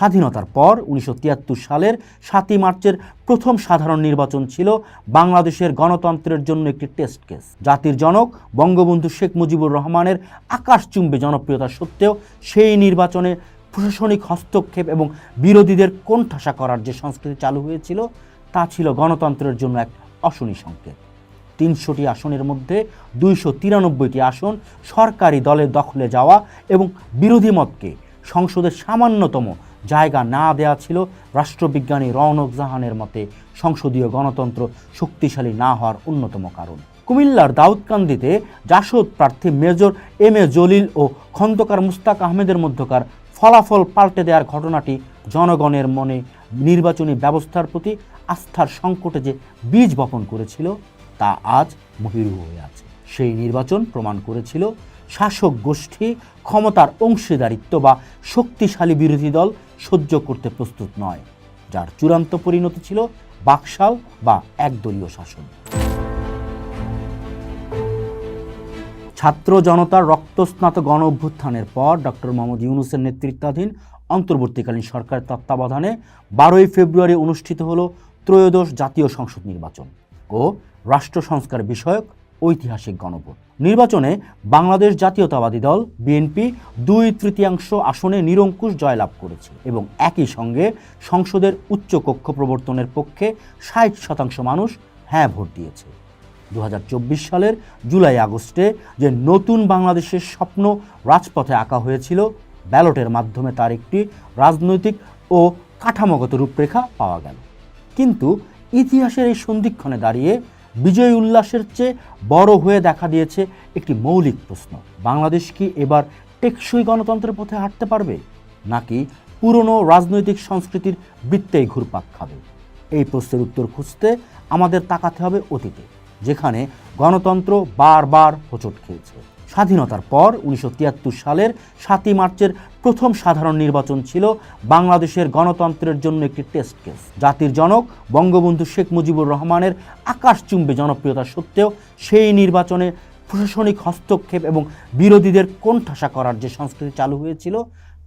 স্বাধীনতার পর 1973 সালের 7ই মার্চের প্রথম সাধারণ নির্বাচন ছিল বাংলাদেশের গণতন্ত্রের জন্য একটি টেস্ট কেস। জাতির জনক বঙ্গবন্ধু শেখ মুজিবুর রহমানের আকাশচুম্বী জনপ্রিয়তা সত্ত্বেও সেই নির্বাচনে প্রশাসনিক হস্তক্ষেপ এবং বিরোধীদের কোণঠাসা করার যে সংস্কৃতি চালু হয়েছিল তা ছিল গণতন্ত্রের জন্য এক অশনি সংকেত। 300টি আসনের মধ্যে 293টি আসন সরকারি দলের দখলে যাওয়া এবং বিরোধী মতকে সংসদের সামান্যতম জায়গা না দেয়া ছিল রাষ্ট্রবিজ্ঞানী রওনক জাহানের মতে সংসদীয় গণতন্ত্র শক্তিশালী না হওয়ার অন্যতম কারণ। কুমিল্লার দাউদকান্দিতে জাসদ প্রার্থী মেজর এম এ জলিল ও খন্দকার মুস্তাক আহমেদের মধ্যকার ফলাফল পাল্টে দেওয়ার ঘটনাটি জনগণের মনে নির্বাচনী ব্যবস্থার প্রতি আস্থার সংকটে যে বীজ বপন করেছিল তা আজ মহিরু হয়ে আছে। সেই নির্বাচন প্রমাণ করেছিল শাসক গোষ্ঠী ক্ষমতার অংশীদারিত্ব বা শক্তিশালী বিরোধী দল সহ্য করতে প্রস্তুত নয়, যার চূড়ান্ত পরিণতি ছিল বাকশাল বা একদলীয় শাসন। ছাত্র জনতার রক্তস্নাত গণ অভ্যুত্থানের পর ডক্টর মোহাম্মদ ইউনূসের নেতৃত্বাধীন অন্তর্বর্তীকালীন সরকারের তত্ত্বাবধানে 12ই ফেব্রুয়ারি অনুষ্ঠিত হল ত্রয়োদশ জাতীয় সংসদ নির্বাচন ও রাষ্ট্র সংস্কার বিষয়ক ঐতিহাসিক গণভোট। নির্বাচনে বাংলাদেশ জাতীয়তাবাদী দল বিএনপি 2/3 আসনে নিরঙ্কুশ জয়লাভ করেছে এবং একই সঙ্গে সংসদের উচ্চকক্ষ প্রবর্তনের পক্ষে 60% মানুষ হ্যাঁ ভোট দিয়েছে। 2024 সালের জুলাই আগস্টে যে নতুন বাংলাদেশের স্বপ্ন রাজপথে আঁকা হয়েছিল, ব্যালটের মাধ্যমে তার একটি রাজনৈতিক ও কাঠামোগত রূপরেখা পাওয়া গেল। কিন্তু ইতিহাসের এই সন্ধিক্ষণে দাঁড়িয়ে বিজয় উল্লাসের চেয়ে বড় হয়ে দেখা দিয়েছে একটি মৌলিক প্রশ্ন: বাংলাদেশ কি এবার টেকসই গণতন্ত্রের পথে হাঁটতে পারবে, নাকি পুরনো রাজনৈতিক সংস্কৃতির বৃত্তেই ঘুরপাক খাবে? এই প্রশ্নের উত্তর খুঁজতে আমাদের তাকাতে হবে অতীতে, যেখানে গণতন্ত্র বারবার হোঁচট খেয়েছে। স্বাধীনতার পর 1973 সালের 7ই মার্চের প্রথম সাধারণ নির্বাচন ছিল বাংলাদেশের গণতন্ত্রের জন্য একটি টেস্ট কেস। জাতির জনক বঙ্গবন্ধু শেখ মুজিবুর রহমানের আকাশচুম্বী জনপ্রিয়তা সত্ত্বেও সেই নির্বাচনে প্রশাসনিক হস্তক্ষেপ এবং বিরোধীদের কোণঠাসা করার যে সংস্কৃতি চালু হয়েছিল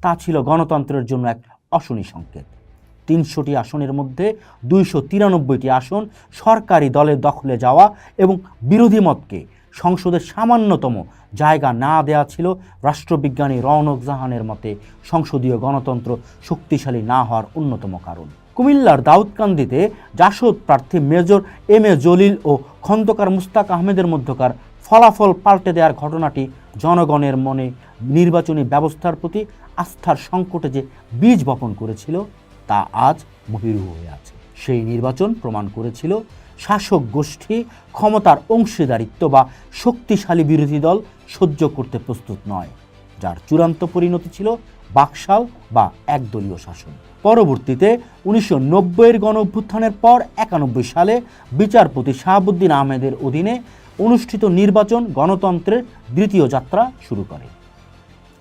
তা ছিল গণতন্ত্রের জন্য এক অশনি সংকেত। 300টি আসনের মধ্যে 293টি আসন সরকারি দলের দখলে যাওয়া এবং বিরোধী মতকে সংসদের সামান্যতম জায়গা না দেয়া ছিল রাষ্ট্রবিজ্ঞানী রওনক জাহানের মতে সংসদীয় গণতন্ত্র শক্তিশালী না হওয়ার অন্যতম কারণ। কুমিল্লার দাউদকান্দিতে জাসদ প্রার্থী মেজর এম এ জলিল ও খন্দকার মুস্তাক আহমেদের মধ্যকার ফলাফল পাল্টে দেওয়ার ঘটনাটি জনগণের মনে নির্বাচনী ব্যবস্থার প্রতি আস্থার সংকটে যে বীজ বপন করেছিল তা আজ মহিরু হয়ে আছে। সেই নির্বাচন প্রমাণ করেছিল শাসক গোষ্ঠী ক্ষমতার অংশীদারিত্ব বা শক্তিশালী বিরোধী দল সহ্য করতে প্রস্তুত নয়, যার চূড়ান্ত পরিণতি ছিল বাকশাল বা একদলীয় শাসন। পরবর্তীতে 1990-এর গণ অভ্যুত্থানের পর 91 সালে বিচারপতি শাহাবুদ্দিন আহমেদের অধীনে অনুষ্ঠিত নির্বাচন গণতন্ত্রের দ্বিতীয় যাত্রা শুরু করে।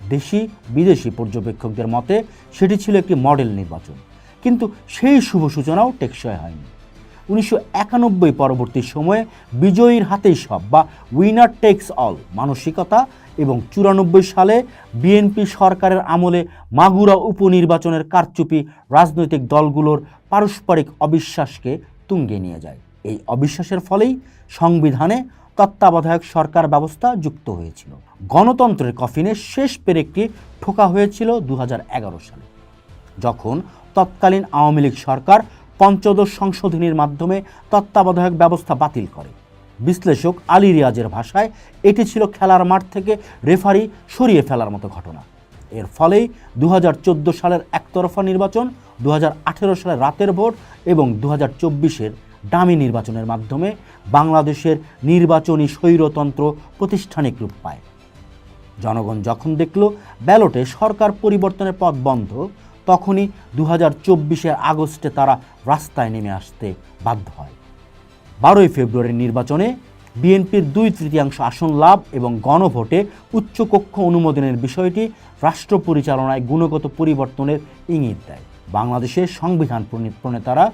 দেশি বিদেশি পর্যবেক্ষকদের মতে সেটি ছিল একটি মডেল নির্বাচন, কিন্তু সেই শুভ সূচনাও টেকসই হয়নি। 1991 পরবর্তী সময়ে বিজয়ীর হাতেই সব বা উইনার টেকস অল মানসিকতা এবং 94 সালে বিএনপি সরকারের আমলে মাগুরা উপনির্বাচনের কারচুপি রাজনৈতিক দলগুলোর পারস্পরিক অবিশ্বাসকে তুঙ্গে নিয়ে যায়। এই অবিশ্বাসের ফলেই সংবিধানে তত্ত্বাবধায়ক সরকার ব্যবস্থা যুক্ত হয়েছিল। গণতন্ত্রের কফিনে শেষ পেরেকটি ঠোকা হয়েছিল 2011 সালে, যখন তৎকালীন আওয়ামী লীগ সরকার পঞ্চদশ সংশোধনীর মাধ্যমে তত্ত্বাবধায়ক ব্যবস্থা বাতিল করে। বিশ্লেষক আলী রিয়াজের ভাষায় এটি ছিল খেলার মাঠ থেকে রেফারি সরিয়ে ফেলার মতো ঘটনা। এর ফলেই 2014 সালের একতরফা নির্বাচন, 2018 সালের রাতের ভোট এবং 2024-এর ডামি নির্বাচনের মাধ্যমে বাংলাদেশের নির্বাচনী স্বৈরতন্ত্র প্রতিষ্ঠানিক রূপ পায়। জনগণ যখন দেখল ব্যালটে সরকার পরিবর্তনের পথ বন্ধ, তখনই 2024-এর আগস্টে তারা রাস্তায় নেমে আসতে বাধ্য হয়। 12ই ফেব্রুয়ারির নির্বাচনে বিএনপির 2/3 আসন লাভ এবং গণভোটে উচ্চকক্ষ অনুমোদনের বিষয়টি রাষ্ট্র পরিচালনায় গুণগত পরিবর্তনের ইঙ্গিত দেয়। বাংলাদেশের সংবিধান প্রণেতারা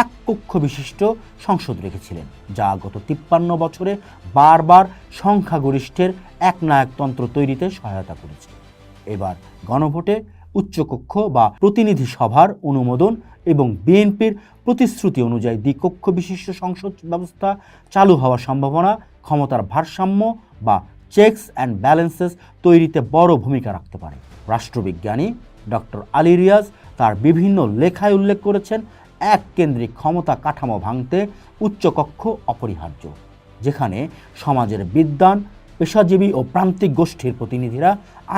এক কক্ষ বিশিষ্ট সংসদ রেখেছিলেন, যা গত 53 বছরে বারবার সংখ্যাগরিষ্ঠের একনায়কতন্ত্র তৈরিতে সহায়তা করেছে। এবার গণভোটে উচ্চকক্ষ বা প্রতিনিধি সভার অনুমোদন এবং বিএনপির প্রতিশ্রুতি অনুযায়ী দ্বিকক্ষ বিশিষ্ট সংসদ ব্যবস্থা চালু হওয়ার সম্ভাবনা ক্ষমতার ভারসাম্য বা চেকস অ্যান্ড ব্যালেন্সেস তৈরিতে বড় ভূমিকা রাখতে পারে। রাষ্ট্রবিজ্ঞানী ডক্টর আলী রিয়াজ তার বিভিন্ন লেখায় উল্লেখ করেছেন, এক কেন্দ্রিক ক্ষমতা কাঠামো ভাঙতে উচ্চকক্ষ অপরিহার্য, যেখানে সমাজের বিদ্বান, পেশাজীবী ও প্রান্তিক গোষ্ঠীর প্রতিনিধিরা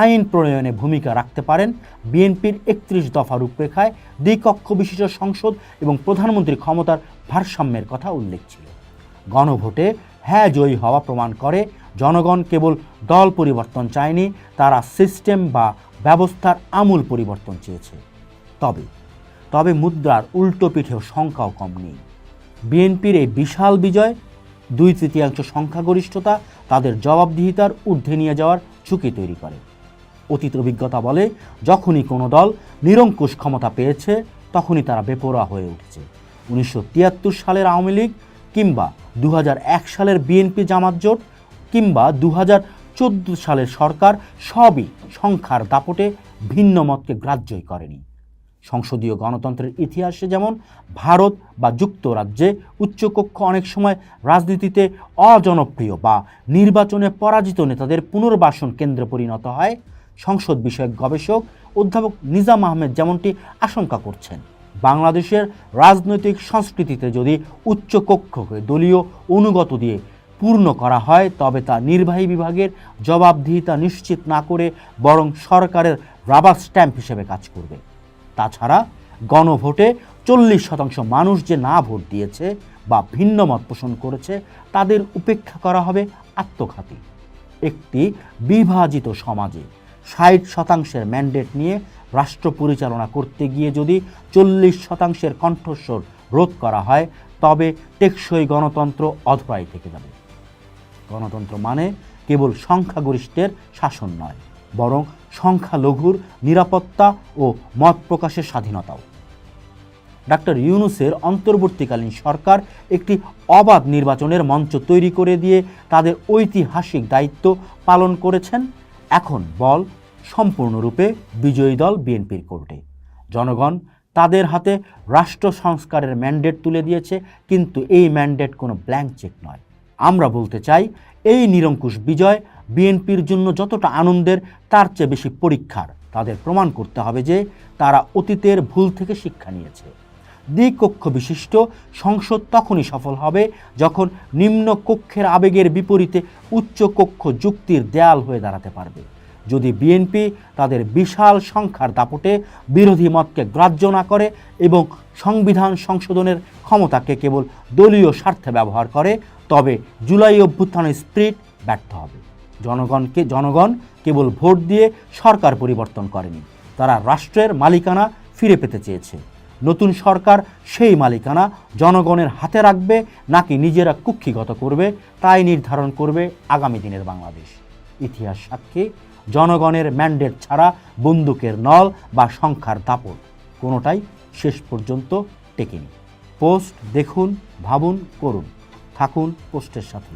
আইন প্রণয়নে ভূমিকা রাখতে পারেন। বিএনপির 31 দফা রূপরেখায় দ্বিকক্ষ বিশিষ্ট সংসদ এবং প্রধানমন্ত্রীর ক্ষমতার ভারসাম্যের কথা উল্লেখ ছিল। গণভোটে হ্যাঁ জয়ী হওয়া প্রমাণ করে জনগণ কেবল দল পরিবর্তন চায়নি, তারা সিস্টেম বা ব্যবস্থার আমূল পরিবর্তন চেয়েছে। তবে মুদ্রার উল্টো পিঠেও সংখ্যাও কম নেই। বিএনপির এই বিশাল বিজয়, 2/3 সংখ্যাগরিষ্ঠতা তাদের জবাবদিহিতার ঊর্ধ্বে নিয়ে যাওয়ার ঝুঁকি তৈরি করে। অতীত অভিজ্ঞতা বলে, যখনই কোনো দল নিরঙ্কুশ ক্ষমতা পেয়েছে তখনই তারা বেপরোয়া হয়ে উঠেছে। 1973 সালের আওয়ামী লীগ কিংবা 2001 সালের বিএনপি জামাত জোট কিংবা 2014 সালের সরকার সবই সংখ্যার দাপটে ভিন্ন মতকে গ্রাহ্যই করেনি। সংসদীয় গণতন্ত্রের ইতিহাসে যেমন ভারত বা যুক্তরাজ্যে উচ্চকক্ষ অনেক সময় রাজনীতিতে অজনপ্রিয় বা নির্বাচনে পরাজিত নেতাদের পুনর্বাসন কেন্দ্রে পরিণত হয়, সংসদ বিষয়ক গবেষক অধ্যাপক নিজাম আহমেদ যেমনটি আশঙ্কা করছেন। বাংলাদেশের রাজনৈতিক সংস্কৃতিতে যদি উচ্চকক্ষকে দলীয় অনুগত দিয়ে পূর্ণ করা হয়, তবে তা নির্বাহী বিভাগের জবাবদিহিতা নিশ্চিত না করে বরং সরকারের রাবার স্ট্যাম্প হিসেবে কাজ করবে। তাছাড়া গণভোটে 40% মানুষ যে না ভোট দিয়েছে বা ভিন্ন মত পোষণ করেছে, তাদের উপেক্ষা করা হবে আত্মঘাতী। একটি বিভাজিত সমাজে 60% ম্যান্ডেট নিয়ে রাষ্ট্র পরিচালনা করতে গিয়ে যদি 40% কণ্ঠস্বর রোধ করা হয়, তবে টেকসই গণতন্ত্র অধরাই থেকে যাবে। গণতন্ত্র মানে কেবল সংখ্যাগরিষ্ঠের শাসন নয়, বরং সংখ্যালঘুর নিরাপত্তা ও মত প্রকাশের স্বাধীনতাও। ডক্টর ইউনূসের অন্তর্বর্তীকালীন সরকার একটি অবাধ নির্বাচনের মঞ্চ তৈরি করে দিয়ে তাদের ঐতিহাসিক দায়িত্ব পালন করেছেন। এখন বল সম্পূর্ণরূপে বিজয়ী দল বিএনপির কোর্টে। জনগণ তাদের হাতে রাষ্ট্র সংস্কারের ম্যান্ডেট তুলে দিয়েছে, কিন্তু এই ম্যান্ডেট কোনো ব্ল্যাঙ্ক চেক নয়। আমরা বলতে চাই, এই নিরঙ্কুশ বিজয় বিএনপির জন্য যতটা আনন্দের, তার চেয়ে বেশি পরীক্ষার। তাদের প্রমাণ করতে হবে যে তারা অতীতের ভুল থেকে শিক্ষা নিয়েছে। দ্বিকক্ষ বিশিষ্ট সংসদ তখনই সফল হবে যখন নিম্ন কক্ষের আবেগের বিপরীতে উচ্চ কক্ষ যুক্তির দেয়াল হয়ে দাঁড়াতে পারবে। যদি বিএনপি তাদের বিশাল সংখ্যার দাপটে বিরোধী মতকে গ্রাহ্য না করে এবং সংবিধান সংশোধনের ক্ষমতাকে কেবল দলীয় স্বার্থে ব্যবহার করে, তবে জুলাই অভ্যুত্থানের স্পিরিট ব্যর্থ হবে। জনগণ কেবল ভোট দিয়ে সরকার পরিবর্তন করেনি, তারা রাষ্ট্রের মালিকানা ফিরে পেতে চেয়েছে। নতুন সরকার সেই মালিকানা জনগণের হাতে রাখবে নাকি নিজেরা কুক্ষিগত করবে, তাই নির্ধারণ করবে আগামী দিনের বাংলাদেশ। ইতিহাস সাক্ষী, জনগণের ম্যান্ডেট ছাড়া বন্দুকের নল বা সংখ্যার দাপট কোনোটাই শেষ পর্যন্ত টেকেনি। পোস্ট দেখুন, ভাবুন, করুন। থাকুন পোস্টের সাথে।